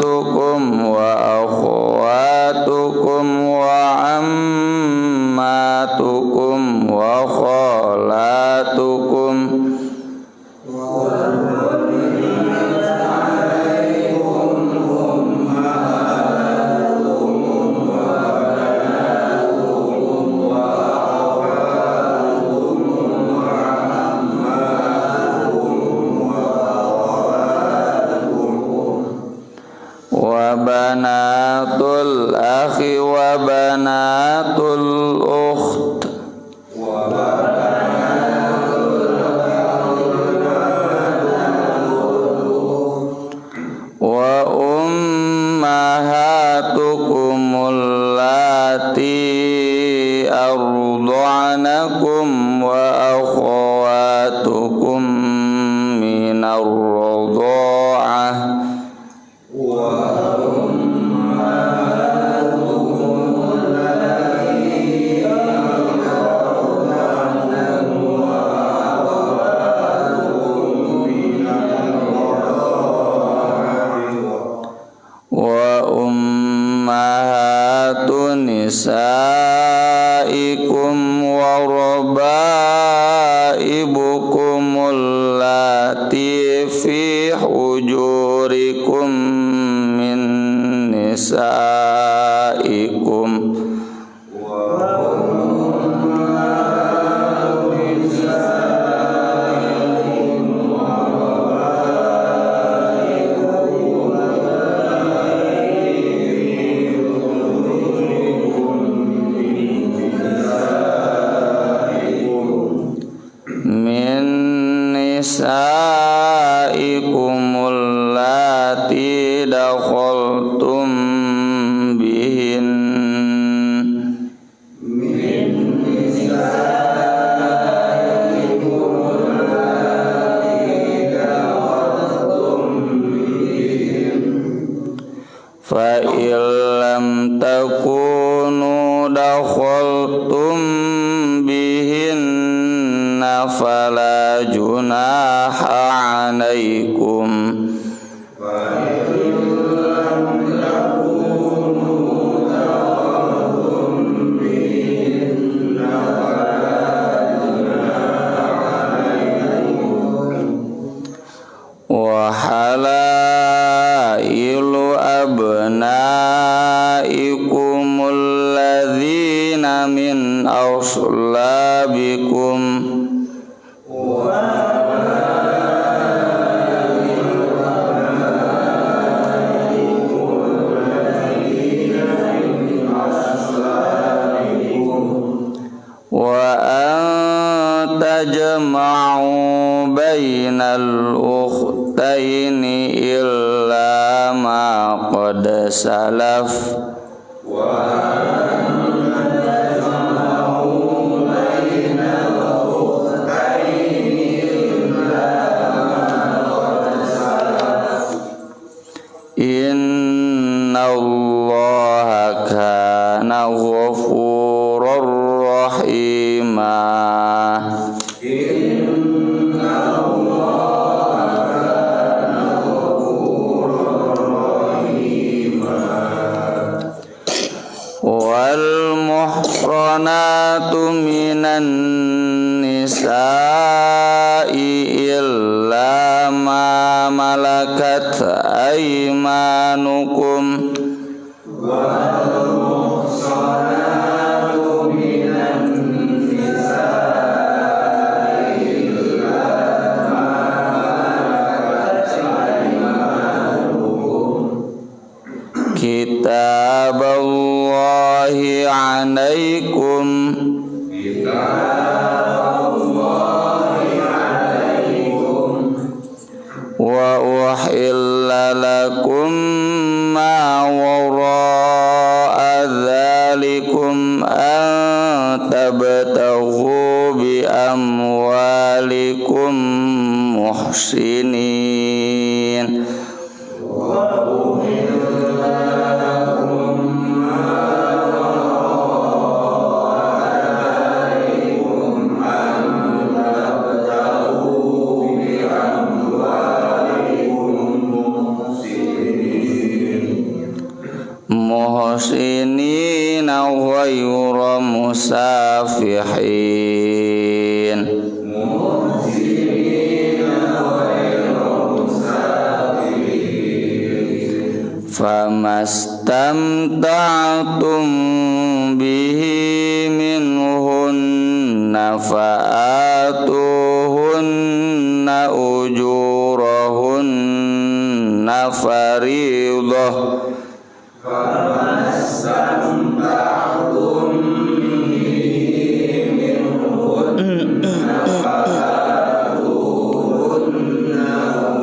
tukum wa akhwatukum wa ammatukum wa khalatukum wa banatul akhi wa banatul ukht wa ummahatukum allati arda'anakum wa akhawatukum minar radha'ah nisaikum wa rabaibukum allati fi hujurikum min nisaikum nisaikum allati dakhaltum bihin fa illam takunu dakhaltum bihinna fala junaha alaikum wa halailu abnaikum alladzina min aslabikum wa an tajma'u bainal ukhtaini illa ma qad salaf innallaha kana ghafurur rahimah wal muhranatu minan nisa'i illa ma malakat aymanukum kitaballahi alaikum wa uhilla lakum ma wara'a dhalikum an tabtaghu bi amwalikum muhsinin famastamta'tum bihi minhunna fa'atuhunna ujurahunna fariidah famastamta'tum bihi minhunna fa'atuhunna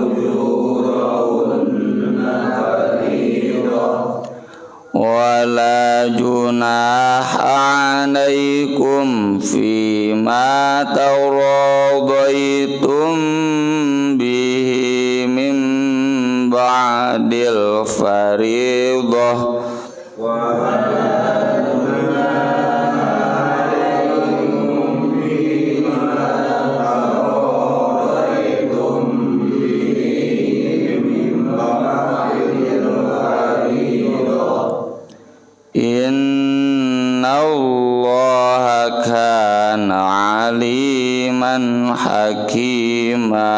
ujurahunna fariidah wala junaha alaikum fima taradaitum bihi min ba'dil fariidah Innallaha kana aliman hakima.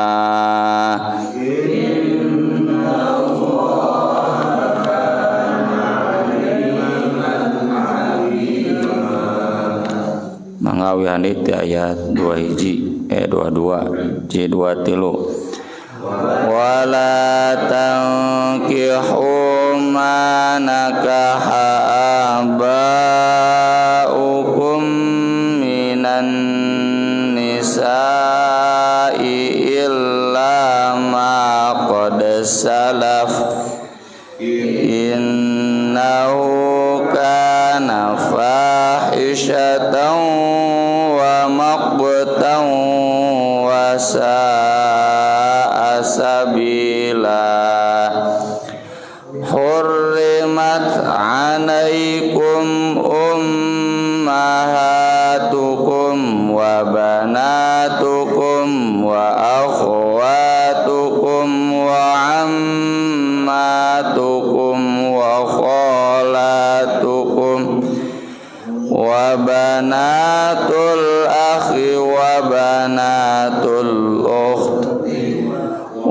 Mangawihan itu ayat 2 hiji 22 J 2 tilu wala tankihu ma nakaha abaukum minan nisa'i illa ma qad salaf innahu kana fahishatan wa maqtan wa sa'a sabila hurrimat alaikum ummahatukum wa banatukum wa akhwatukum wa ammatukum wa khalatukum wa banatul akhi wa banatul ukht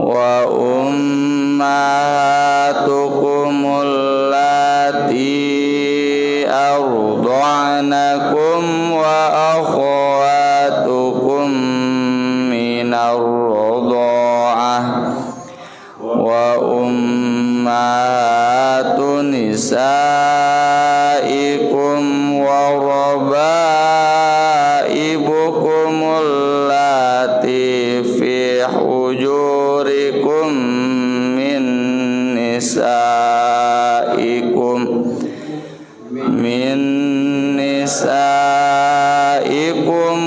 wa ummahatukum allati arda'nakum wa akhwatukum minar radha'ah wa ummahatu nisaikum wa rabaibukum allati fi hujurikum min nisaikum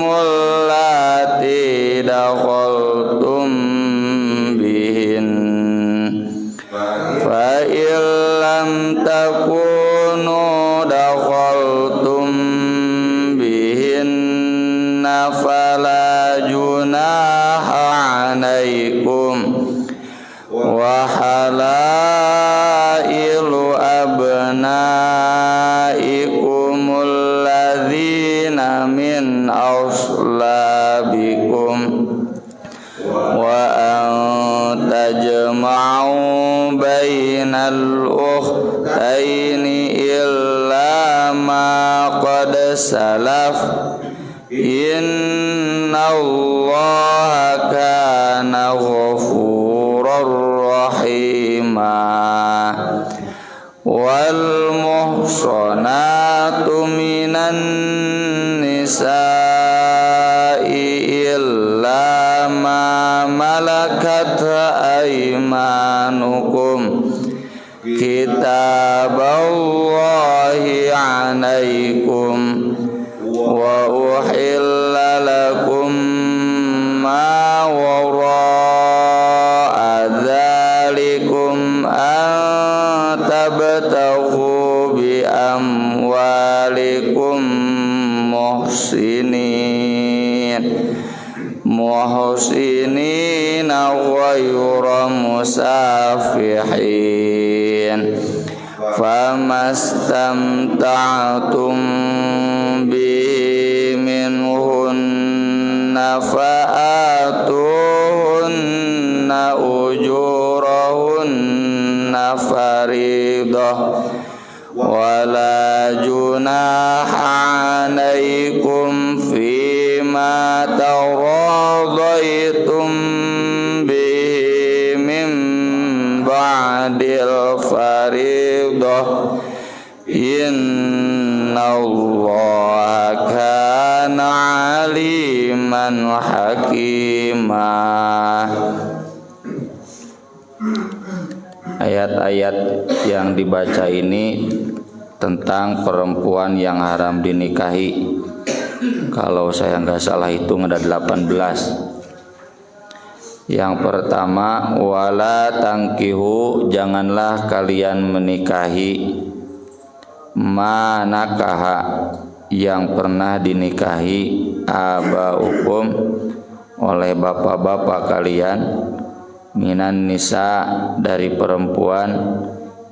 allati dakhaltum bihin fa illam takunu dakhaltum bihinna fala junaha alaikum wa halailu abnaikum alladzina min aslabikum wa an tajma'u bainal ukhtaini illa ma qad salaf innallaha kana ghafurur rahima wal muhsanatu minan nisa'i illa ma malakat aymanukum kitaballahi alaikum wa uhilla lakum ma wara'a dzalikum an tabtaghu bi amwalikum muhsinin ghayra musafihin famastamta'tum bi min fa'atuhunna ujurahunna faridah wala junaha alaikum fima taradaitum bihi min ba'dil faridah innallaha kana aliman hakimah. Ayat-ayat yang dibaca ini tentang perempuan yang haram dinikahi. Kalau saya nggak salah hitung ada 18. Yang pertama, wala tangkihu, janganlah kalian menikahi manakaha, yang pernah dinikahi abaukum, oleh bapak-bapak kalian, minan nisa, dari perempuan,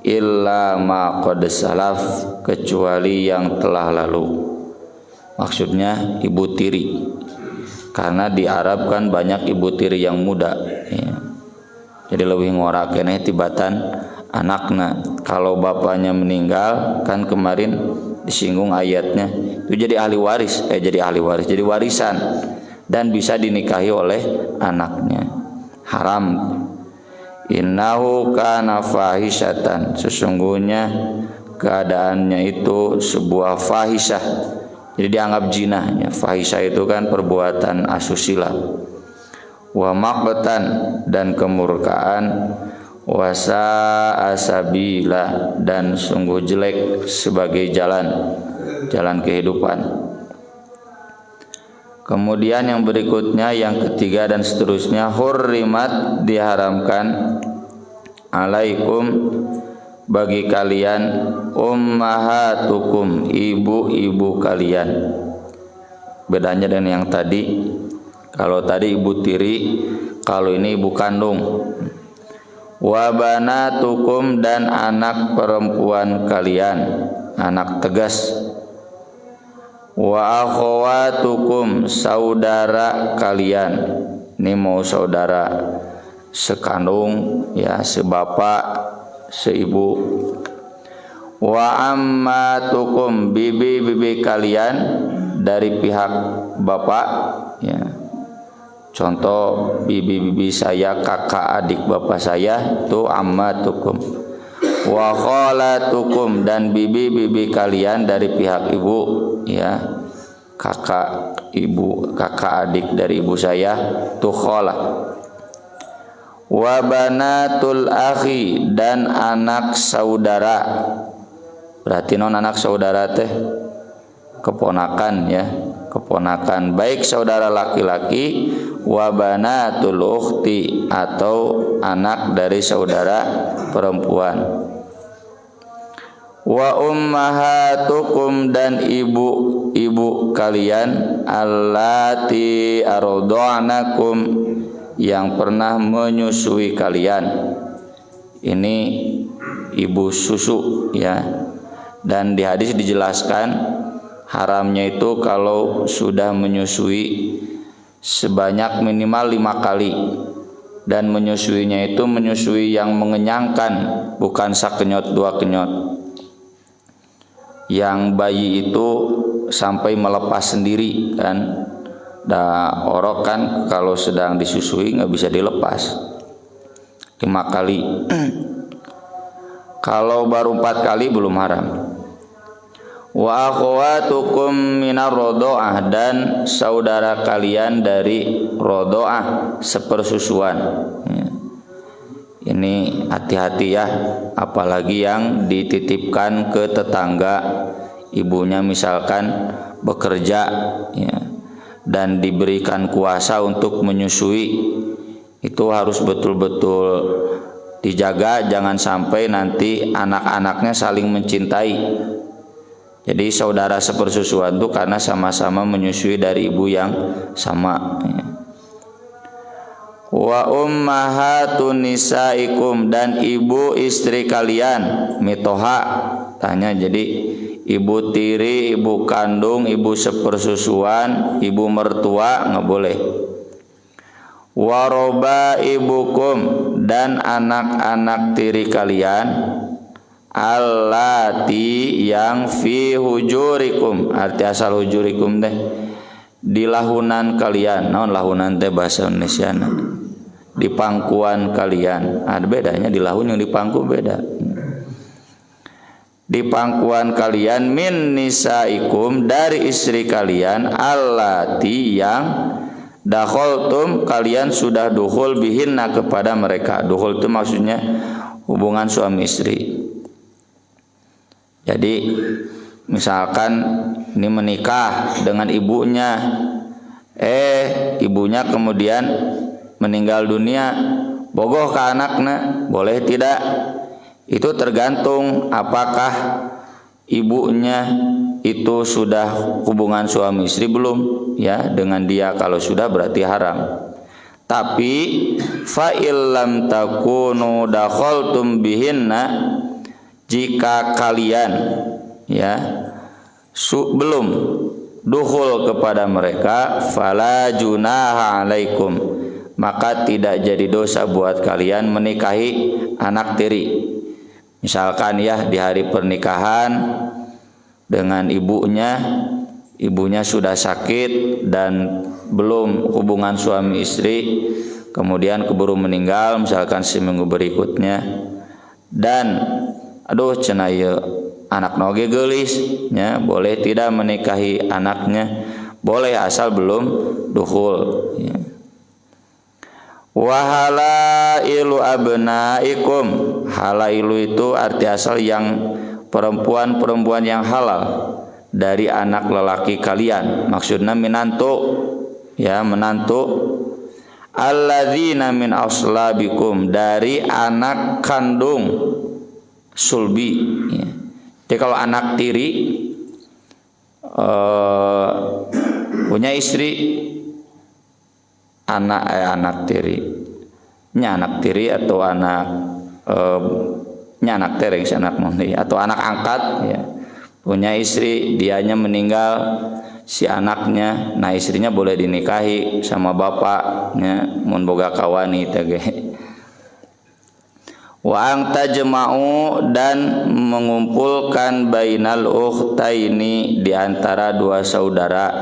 illa ma qad salaf, kecuali yang telah lalu. Maksudnya ibu tiri, karena di Arab kan banyak ibu tiri yang muda ya. Jadi lebih ngorakene tibatan anakna. Kalau bapaknya meninggal, kan kemarin disinggung ayatnya, itu jadi ahli waris, jadi warisan, dan bisa dinikahi oleh anaknya. Haram. Innahu kana fahisyatan, sesungguhnya keadaannya itu sebuah fahisyah, jadi dianggap jinahnya. Fahisyah itu kan perbuatan asusila. Wa maqtan, dan kemurkaan. Wasa asabila, dan sungguh jelek sebagai jalan kehidupan. Kemudian yang berikutnya, yang ketiga dan seterusnya, hurrimat, diharamkan, alaikum, bagi kalian, ummahatukum, ibu-ibu kalian. Bedanya dengan yang tadi, kalau tadi ibu tiri, kalau ini ibu kandung. Wa banatukum, dan anak perempuan kalian, anak tegas. Wa akhwatukum, saudara kalian. Ini mau saudara sekandung ya, sebapak, seibu. Wa ammatukum, bibi-bibi kalian dari pihak bapak ya. Contoh bibi-bibi saya, kakak adik bapak saya, itu ammatukum. Wa khalatukum, dan bibi-bibi kalian dari pihak ibu ya, kakak ibu, kakak adik dari ibu saya, itu khalah. Wa banatul akhi, dan anak saudara. Berarti non anak saudara teh keponakan ya, keponakan, baik saudara laki-laki, wa banatul ukhti, atau anak dari saudara perempuan. Wa ummahatukum, dan ibu-ibu kalian, allati arda'nakum, yang pernah menyusui kalian. Ini ibu susu ya. Dan di hadis dijelaskan haramnya itu kalau sudah menyusui sebanyak minimal 5 kali, dan menyusuinya itu menyusui yang mengenyangkan, bukan sakenyot 2 kenyot. Yang bayi itu sampai melepas sendiri kan, orok kan kalau sedang disusui nggak bisa dilepas. 5 kali. Kalau baru 4 kali belum haram. Wa akhwatukum minar rodoah, dan saudara kalian dari rodoah, sepersusuan ya. Ini hati-hati ya, apalagi yang dititipkan ke tetangga, ibunya misalkan bekerja ya, dan diberikan kuasa untuk menyusui, itu harus betul-betul dijaga, jangan sampai nanti anak-anaknya saling mencintai. Jadi saudara sepersusuan itu karena sama-sama menyusui dari ibu yang sama ya. Wa ummahatun nisaikum, dan ibu istri kalian, mitoha, tanya, jadi ibu tiri, ibu kandung, ibu sepersusuan, ibu mertua nggak boleh. Waroba ibukum dan anak-anak tiri kalian, allati yang fi hujurikum, arti asal hujurikum teh di lahunan kalian. Naon lahunan teh bahasa Indonesia di pangkuan kalian. Ada bedanya di lahun yang di pangku beda. Di pangkuan kalian min nisaikum dari istri kalian, allati yang dakhaltum kalian sudah dukhul bihinna kepada mereka. Dukhul itu maksudnya hubungan suami istri. Jadi misalkan ini menikah dengan ibunya, ibunya kemudian meninggal dunia, bogoh ke anaknya, boleh tidak? Itu tergantung apakah ibunya itu sudah hubungan suami istri belum, ya, dengan dia. Kalau sudah berarti haram. Tapi fa illam takunu dakhaltum bihinna, jika kalian ya belum dukhul kepada mereka, fala junaha alaikum, maka tidak jadi dosa buat kalian menikahi anak tiri. Misalkan ya di hari pernikahan dengan ibunya sudah sakit dan belum hubungan suami istri, kemudian keburu meninggal misalkan seminggu berikutnya, dan aduh cenah ieu anak noge geulis nya, boleh tidak menikahi anaknya? Boleh asal belum dukhul ya. Wa halailu abnaikum, halailu itu arti asal yang perempuan-perempuan yang halal dari anak lelaki kalian, maksudnya menantu ya, menantu. Alladzina min aslabikum, dari anak kandung sulbi ya. Jadi kalau anak tiri punya istri, anak tiri atau anak tereng anak mundi atau anak angkat ya, punya istri, dianya meninggal si anaknya, nah istrinya boleh dinikahi sama bapaknya mun boga kawani teh. Wa ang tajma'u, dan mengumpulkan bainal ukhtaini, di antara dua saudara,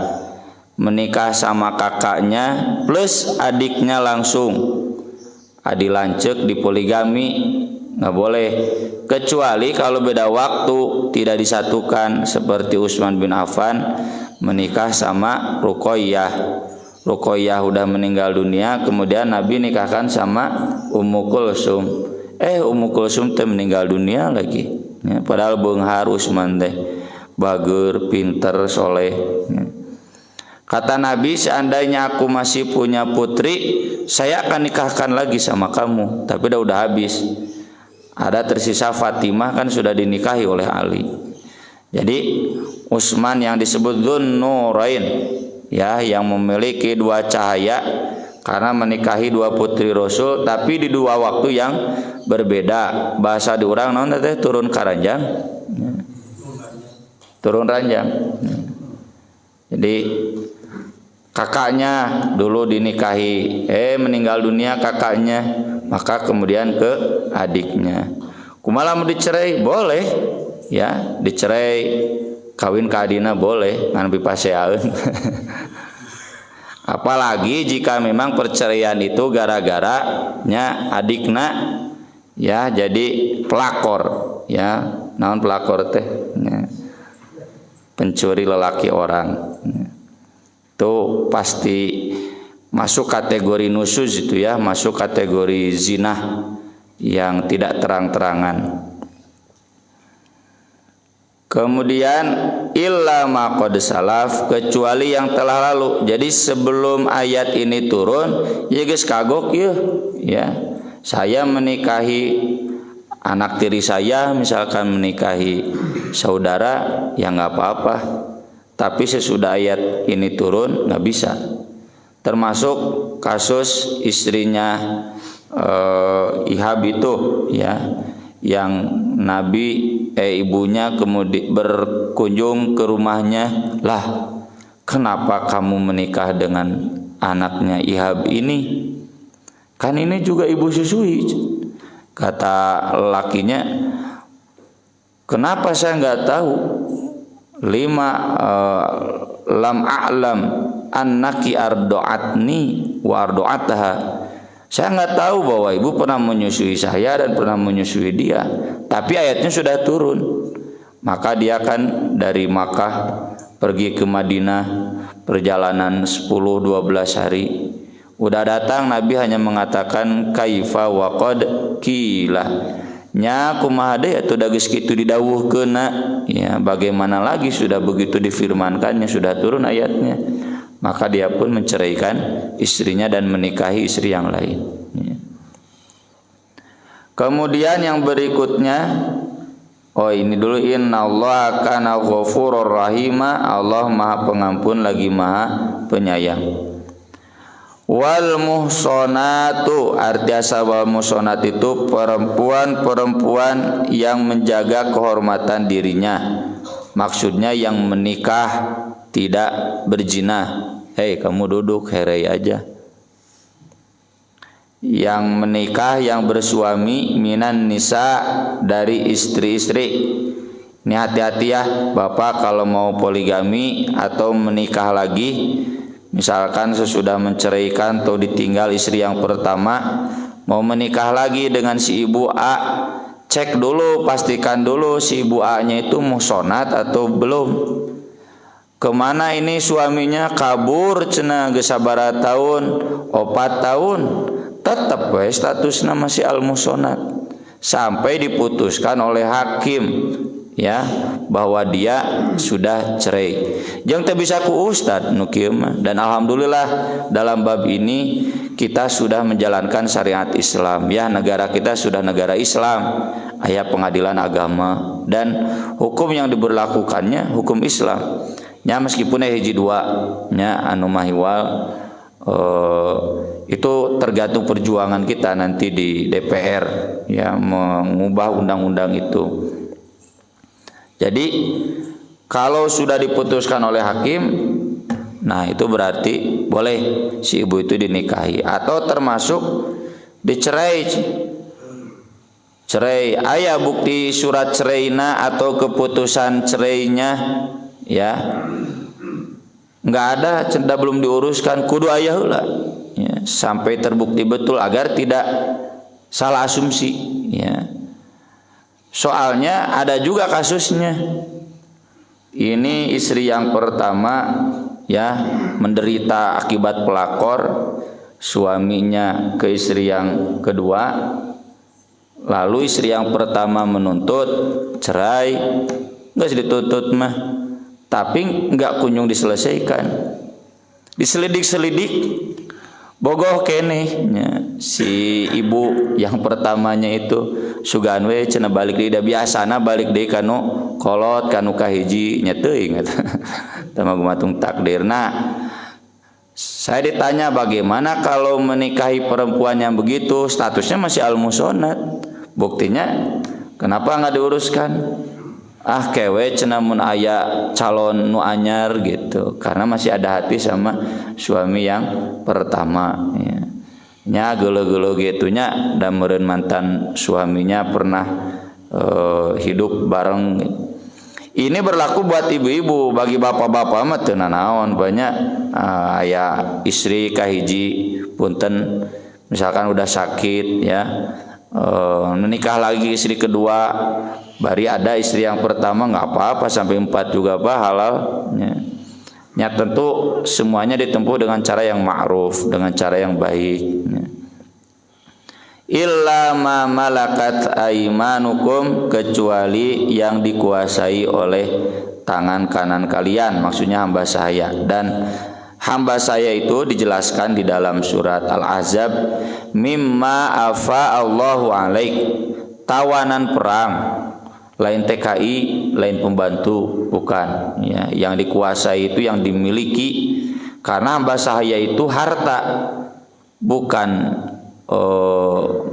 menikah sama kakaknya plus adiknya langsung. Adi lancek di poligami nggak boleh, kecuali kalau beda waktu tidak disatukan, seperti Utsman bin Affan menikah sama Ruqayyah. Ruqayyah udah meninggal dunia, kemudian Nabi nikahkan sama Ummu Kulsum. Ummu Kulsum teh meninggal dunia lagi ya, padahal beunghar Utsman teh bager, pinter, soleh ya. Kata Nabi, seandainya aku masih punya putri, saya akan nikahkan lagi sama kamu, tapi udah habis. Ada tersisa Fatimah, kan sudah dinikahi oleh Ali. Jadi Utsman yang disebut Dzun Nurain ya, yang memiliki dua cahaya, karena menikahi dua putri Rasul tapi di dua waktu yang berbeda. Bahasa di urang naon teh, turun karanjang ya. Turun ranjang ya. Jadi kakaknya dulu dinikahi, meninggal dunia kakaknya, maka kemudian ke adiknya. Kumaha mau dicerai? Boleh ya, dicerai kawin ka adina boleh, ngan bipaseaeun. Apalagi jika memang perceraian itu gara-gara nya adikna ya jadi pelakor ya. Naon pelakor teh ya, pencuri lelaki orang ya. Itu pasti masuk kategori nusuz itu ya, masuk kategori zina yang tidak terang-terangan. Kemudian illa ma qad salaf, kecuali yang telah lalu. Jadi sebelum ayat ini turun, ya geus kagok ya. Saya menikahi anak tiri saya, misalkan menikahi saudara, ya enggak apa-apa. Tapi sesudah ayat ini turun nggak bisa. Termasuk kasus istrinya Ihab itu ya, yang Nabi ibunya kemudian berkunjung ke rumahnya, "Lah, kenapa kamu menikah dengan anaknya Ihab ini? Kan ini juga ibu susui." Kata lakinya, "Kenapa saya nggak tahu? Lam a'lam annaki ardo'atni wa ardo'ataha." Saya nggak tahu bahwa ibu pernah menyusui saya dan pernah menyusui dia. Tapi ayatnya sudah turun. Maka dia kan dari Makkah pergi ke Madinah, perjalanan 10-12 hari. Udah datang, Nabi hanya mengatakan kaifa wa qad qila. Nya kumaha deui atuh da geus kitu didawuhkeunna. Ya, bagaimana lagi sudah begitu difirmankannya, sudah turun ayatnya. Maka dia pun menceraikan istrinya dan menikahi istri yang lain. Ya. Kemudian yang berikutnya, ini dulu, innallaha kana ghafurur rahima, Allah Maha Pengampun lagi Maha Penyayang. Wal muhsonatu, arti asal wal muhsonat itu perempuan-perempuan yang menjaga kehormatan dirinya. Maksudnya yang menikah tidak berzina. Hei, kamu duduk, herei aja. Yang menikah, yang bersuami, minan nisa, dari istri-istri. Ini hati-hati ya, Bapak kalau mau poligami atau menikah lagi, misalkan sesudah menceraikan atau ditinggal istri yang pertama, mau menikah lagi dengan si ibu A, cek dulu, pastikan dulu si ibu A-nya itu muhsonat atau belum. Kemana ini suaminya kabur cenah geus sabaraha tahun, 4 tahun, tetap we statusna masih al-muhsonat sampai diputuskan oleh hakim, ya, bahwa dia sudah cerai. Jeung teu bisa ku ustad nu kieu mah. Dan alhamdulillah dalam bab ini kita sudah menjalankan syariat Islam, ya, negara kita sudah negara Islam, aya pengadilan agama dan hukum yang diberlakukannya hukum Islam. Nya meskipun hiji dua nya anu mahiwal itu tergantung perjuangan kita nanti di DPR, ya, mengubah undang-undang itu. Jadi kalau sudah diputuskan oleh hakim, nah itu berarti boleh si ibu itu dinikahi atau termasuk dicerai. Cerai, aya bukti surat cerainya atau keputusan cerainya, ya, nggak ada, cenda belum diuruskan, kudu aya heula, ya, sampai terbukti betul agar tidak salah asumsi, ya. Soalnya ada juga kasusnya, ini istri yang pertama, ya, menderita akibat pelakor suaminya ke istri yang kedua, lalu istri yang pertama menuntut cerai, nggak dituntut mah, tapi nggak kunjung diselesaikan, diselidik-selidik, bogoh kenehnya si ibu yang pertamanya itu sugan we cenah balik deui, da biasana balik deui kanu kolot kanu kahiji nya teuing eta tama gumatung takdir. Nah, saya ditanya bagaimana kalau menikahi perempuan yang begitu statusnya masih al-muhsonat, buktinya kenapa nggak diuruskan? Ah kewe cenah mun aya calon nu anyar gitu, karena masih ada hati sama suami yang pertama, ya. Nya geuleuh-geuleuh gitu nya da meureun mantan suaminya pernah hidup bareng. Ini berlaku buat ibu-ibu, bagi bapak-bapak mah teu nanaon, banyak aya istri kahiji punten misalkan udah sakit, ya, menikah lagi istri kedua, bari ada istri yang pertama nggak apa-apa, sampai 4 juga halal, ya. Ya tentu semuanya ditempuh dengan cara yang ma'ruf, dengan cara yang baik, ya. Illa ma malakat aimanukum, kecuali yang dikuasai oleh tangan kanan kalian, maksudnya hamba saya. Dan hamba saya itu dijelaskan di dalam surat Al-Ahzab, mimma afa Allahu alaik, tawanan perang, lain TKI, lain pembantu, bukan, ya. Yang dikuasai itu yang dimiliki, karena hamba saya itu harta, bukan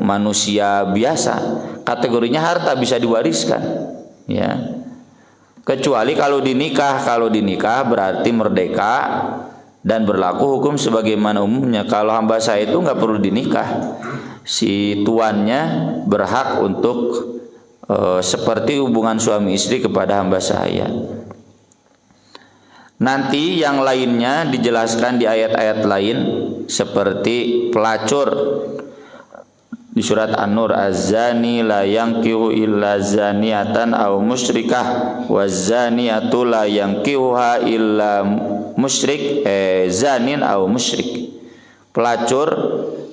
manusia biasa. Kategorinya harta, bisa diwariskan, ya. Kecuali kalau dinikah berarti merdeka dan berlaku hukum sebagaimana umumnya. Kalau hamba sahaya itu nggak perlu dinikah, si tuannya berhak untuk seperti hubungan suami istri kepada hamba sahaya. Nanti yang lainnya dijelaskan di ayat-ayat lain seperti pelacur di surat An-Nur, az-zani la yankihu illa zaniatan aw musyrikah waz-zaniatu la yankihuha illa musyrik zanin aw musyrik. Pelacur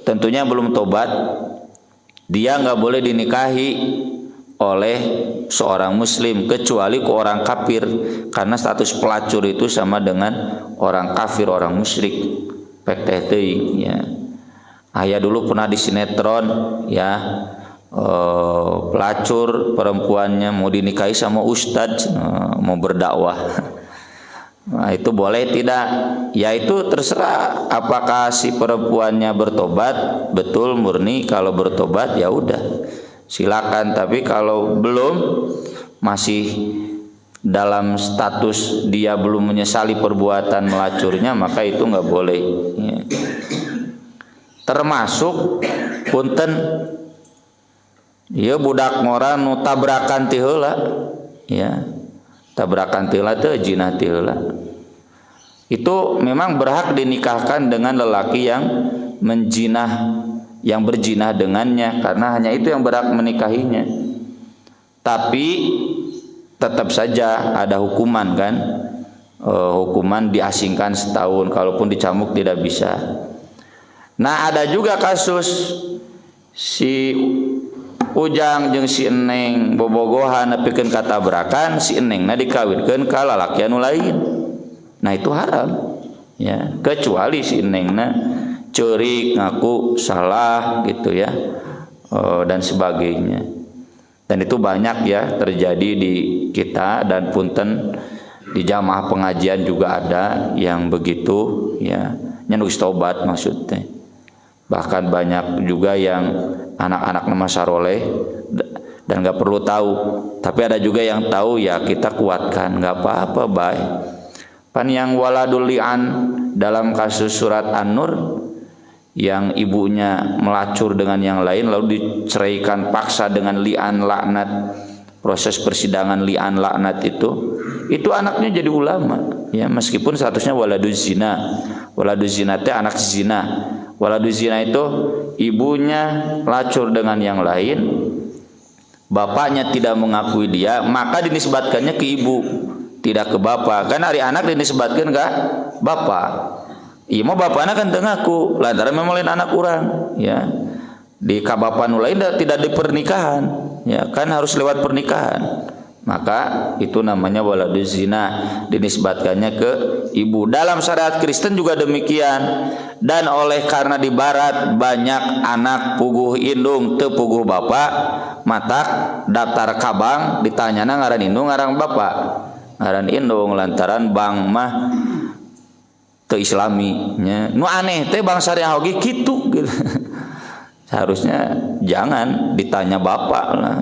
tentunya belum tobat, dia nggak boleh dinikahi oleh seorang muslim kecuali ke orang kafir, karena status pelacur itu sama dengan orang kafir, orang musyrik. Pek teh teuing ya. Ayah dulu pernah di sinetron ya, pelacur perempuannya mau dinikahi sama ustadz, mau berdakwah. Nah, itu boleh tidak? Ya itu terserah apakah si perempuannya bertobat, betul murni. Kalau bertobat ya udah silakan, tapi kalau belum, masih dalam status dia belum menyesali perbuatan melacurnya, maka itu nggak boleh ya. Termasuk punten ya budak ngora nu tabrakan ti heula ya, tabrakan ti heula teh jinah ti heula, itu memang berhak dinikahkan dengan lelaki yang menjinah, yang berjinah dengannya, karena hanya itu yang berhak menikahinya. Tapi tetap saja ada hukuman kan, hukuman diasingkan setahun, kalaupun dicambuk tidak bisa. Nah ada juga kasus si Ujang jeung si Eneng bobogohan nepikeun katabrakan, si Enengna dikawinkeun ka lalaki anu lain. Nah itu haram ya, kecuali si Enengna ceurik ngaku salah gitu ya, dan sebagainya. Dan itu banyak ya terjadi di kita, dan punten di jamaah pengajian juga ada yang begitu ya, nyenduk tobat maksudnya. Bahkan banyak juga yang anak-anak nama saroleh dan nggak perlu tahu, tapi ada juga yang tahu ya kita kuatkan, nggak apa-apa baik. Pan yang waladul li'an dalam kasus surat An-Nur, yang ibunya melacur dengan yang lain lalu diceraikan paksa dengan li'an laknat, proses persidangan li'an laknat itu anaknya jadi ulama ya, meskipun statusnya waladuz zina. Waladuz zina itu anak zina. Waladuz zina itu ibunya lacur dengan yang lain, bapaknya tidak mengakui dia, maka dinisbatkannya ke ibu, tidak ke bapak. Kan hari anak dinisbatkan ke bapak. Iya mau bapaknya kan teu ngaku, lantaran memang lain anak orang ya. Di kabapan lain tidak di pernikahan ya, kan harus lewat pernikahan. Maka itu namanya waladuz zina, dinisbatkannya ke ibu. Dalam syariat Kristen juga demikian. Dan oleh karena di barat banyak anak puguh indung teu puguh bapak, matak daftar kabang ditanyana ngaran indung ngaran bapak, ngaran indung, lantaran bang mah teu islami nya. Nu aneh teh bang syariah oge kitu gitu. Seharusnya jangan ditanya bapak lah.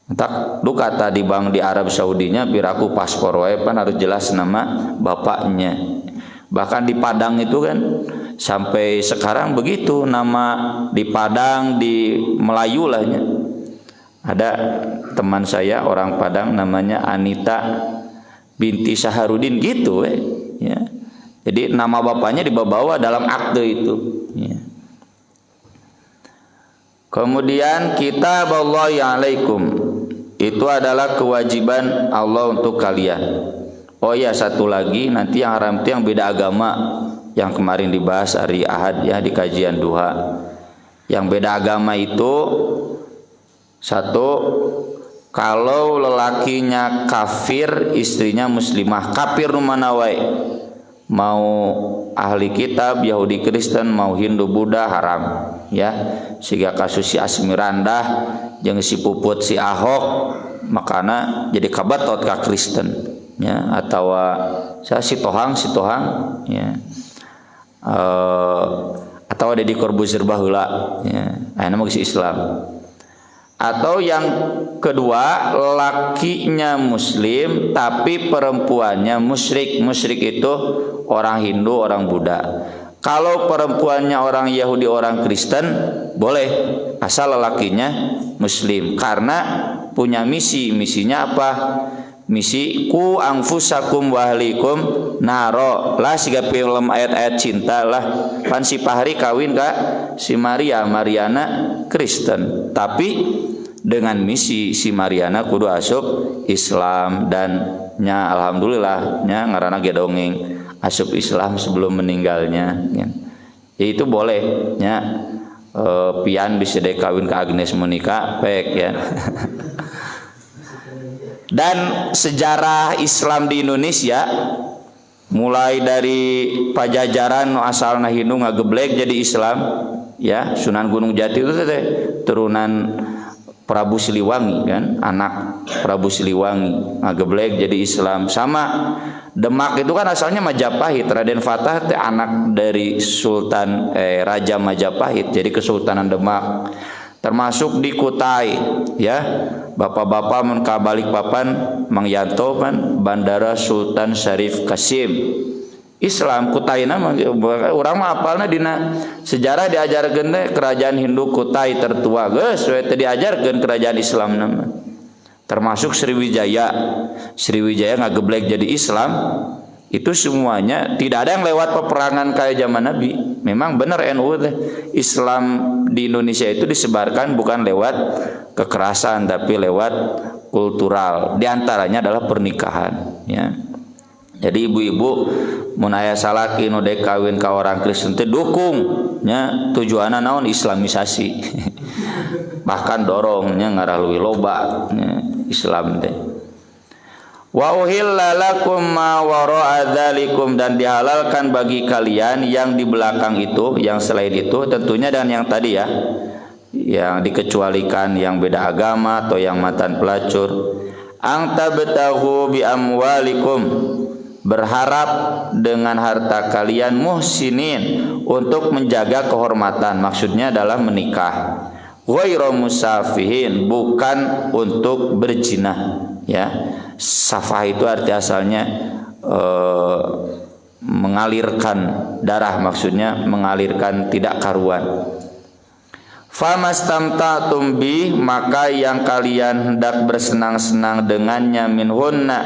Tak lu kata di bank di Arab Saudinya piraku paspor wae pan harus jelas nama bapaknya. Bahkan di Padang itu kan sampai sekarang begitu, nama di Padang, di Melayu lahnya. Ada teman saya orang Padang namanya Anita binti Saharudin gitu ya. Jadi nama bapaknya dibawa dalam akte itu ya. Kemudian kitab Allah alaikum, itu adalah kewajiban Allah untuk kalian. Oh ya satu lagi, nanti yang haram itu yang beda agama, yang kemarin dibahas hari Ahad ya di kajian duha. Yang beda agama itu satu, kalau lelakinya kafir, istrinya muslimah. Kafir nu mana wae, mau ahli kitab Yahudi Kristen, mau Hindu Buddha haram ya. Sehingga kasus si Asmirandah jeung si puput si Ahok makana jadi kabatot ka Kristen ya, atau si Tohang ya, atau Deddy Corbuzier baheula ya, ayeuna mah geus Islam. Atau yang kedua, lakinya muslim tapi perempuannya musyrik. Musyrik itu orang Hindu, orang Buddha. Kalau perempuannya orang Yahudi, orang Kristen, boleh asal lelakinya muslim. Karena punya misi. Misinya apa? Misi ku anfusakum wa ahlikum naro. Lah siga film ayat-ayat cinta lah. Pan si Pahri kawin ka si Mariana Kristen. Tapi dengan misi si Mariana kudu asup Islam, dan nya alhamdulillah nya ngaranna ge dongeng asup Islam sebelum meninggalnya ya. Itu boleh nya pian bisa deh kawin ke Agnes Monica pek ya. Dan sejarah Islam di Indonesia mulai dari Pajajaran asalna Hindu ngageblek jadi Islam ya. Sunan Gunung Jati itu teh turunan Prabu Siliwangi kan, anak Prabu Siliwangi ngageblek jadi Islam. Sama Demak itu kan asalnya Majapahit. Raden Fatah teh anak dari Sultan Raja Majapahit, jadi Kesultanan Demak. Termasuk di Kutai ya, bapak-bapak mun ka Balikpapan Mang Yanto kan Bandara Sultan Syarif Kasim. Islam Kutai nama urang mah apalna dina sejarah diajarkeun teh kerajaan Hindu Kutai tertua geus we teh diajarkeun kerajaan Islam nama. Termasuk Sriwijaya. Sriwijaya ngageblek jadi Islam. Itu semuanya tidak ada yang lewat peperangan kayak zaman Nabi. Memang benar NU teh Islam di Indonesia itu disebarkan bukan lewat kekerasan tapi lewat kultural. Di antaranya adalah pernikahan ya. Jadi ibu-ibu mun aya salaki nu dek kawin ka orang Kristen teh dukung nya, tujuanna naon islamisasi. Bahkan dorongnya ngaralui loba nya Islam teh. Wa uhilla lakum ma wara'a dzalikum, dan dihalalkan bagi kalian yang di belakang itu, yang selain itu tentunya, dan yang tadi ya, yang dikecualikan yang beda agama atau yang mantan pelacur. Ang tabtahu bi amwalikum, berharap dengan harta kalian, muhsinin, untuk menjaga kehormatan, maksudnya adalah menikah. Ghairu musafihin, bukan untuk berzina ya. Safah itu arti asalnya mengalirkan darah, maksudnya mengalirkan tidak karuan. Famastamta'tum bi, maka yang kalian hendak bersenang-senang dengannya, minhunna,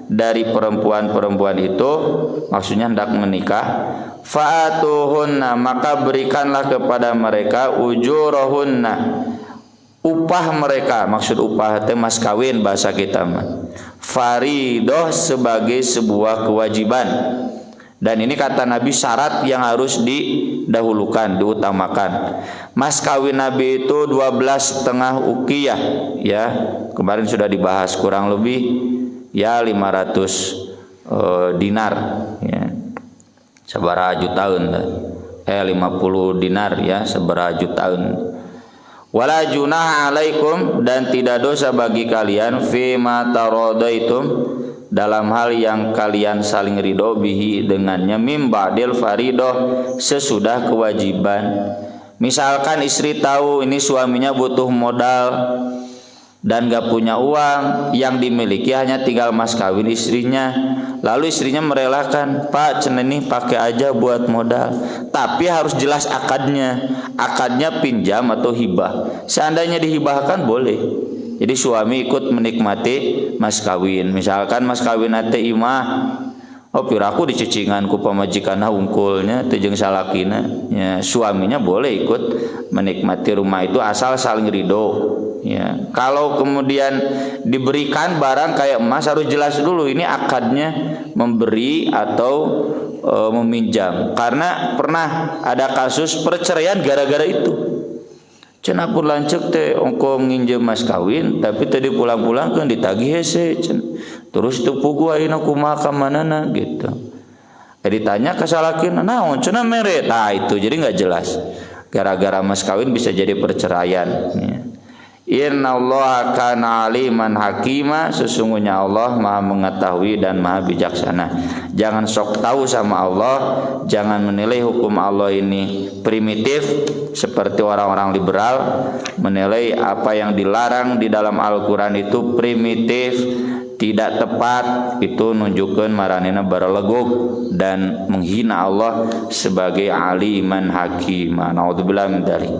dari perempuan-perempuan itu, maksudnya hendak menikah, fa'atuhunna, maka berikanlah kepada mereka ujurahunna, upah mereka. Maksud upah teh mas kawin bahasa kita mah. Faridoh, sebagai sebuah kewajiban. Dan ini kata Nabi syarat yang harus didahulukan, diutamakan. Mas kawin Nabi itu 12,5 uqiyah ya. Kemarin sudah dibahas, kurang lebih ya 500 dinar ya. Sabaraha jutaan 50 dinar ya, sabaraha jutaan. Wala junah alaikum, dan tidak dosa bagi kalian, fima taradaitum, dalam hal yang kalian saling ridho bihi dengannya, mim ba'dil faridoh, sesudah kewajiban. Misalkan istri tahu ini suaminya butuh modal dan gak punya uang, yang dimiliki hanya tinggal mas kawin istrinya, lalu istrinya merelakan, Pak cenah ini pakai aja buat modal, tapi harus jelas akadnya pinjam atau hibah. Seandainya dihibahkan boleh. Jadi suami ikut menikmati mas kawin. Misalkan mas kawin ate imah, oh piraku dicecingan ku pamajikanna unggulnya teu jeung salakina ya, suaminya boleh ikut menikmati rumah itu asal saling ridho ya. Kalau kemudian diberikan barang kayak emas, harus jelas dulu ini akadnya memberi atau meminjam. Karena pernah ada kasus perceraian gara-gara itu. Cenah pun lancek teh ongko nginjem mas kawin, tapi tadi pulang-pulang kan ditagih hese terus teu pugu ayeuna kumaha ka manana gitu. Ditanya ka salakina naon cenah mere, nah itu jadi nggak jelas. Gara-gara mas kawin bisa jadi perceraian ya. Innallaha kana aliman hakima, sesungguhnya Allah Maha mengetahui dan Maha bijaksana. Jangan sok tahu sama Allah, jangan menilai hukum Allah ini primitif seperti orang-orang liberal menilai apa yang dilarang di dalam Al-Qur'an itu primitif, tidak tepat, itu nunjukkeun maranina baralegog dan menghina Allah sebagai aliman hakima. Naudzubillah min dzalik.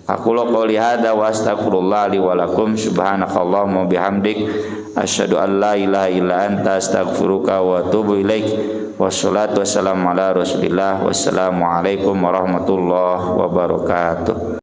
Aku qouli hadza wa astaghfirullah li wa lakum subhanakallahumma bihamdik asyhadu an la ilaha illa anta astaghfiruka wa atubu ilaik. Wassalatu wassalamu ala Rasulillah. Wassalamu alaikum warahmatullahi wabarakatuh.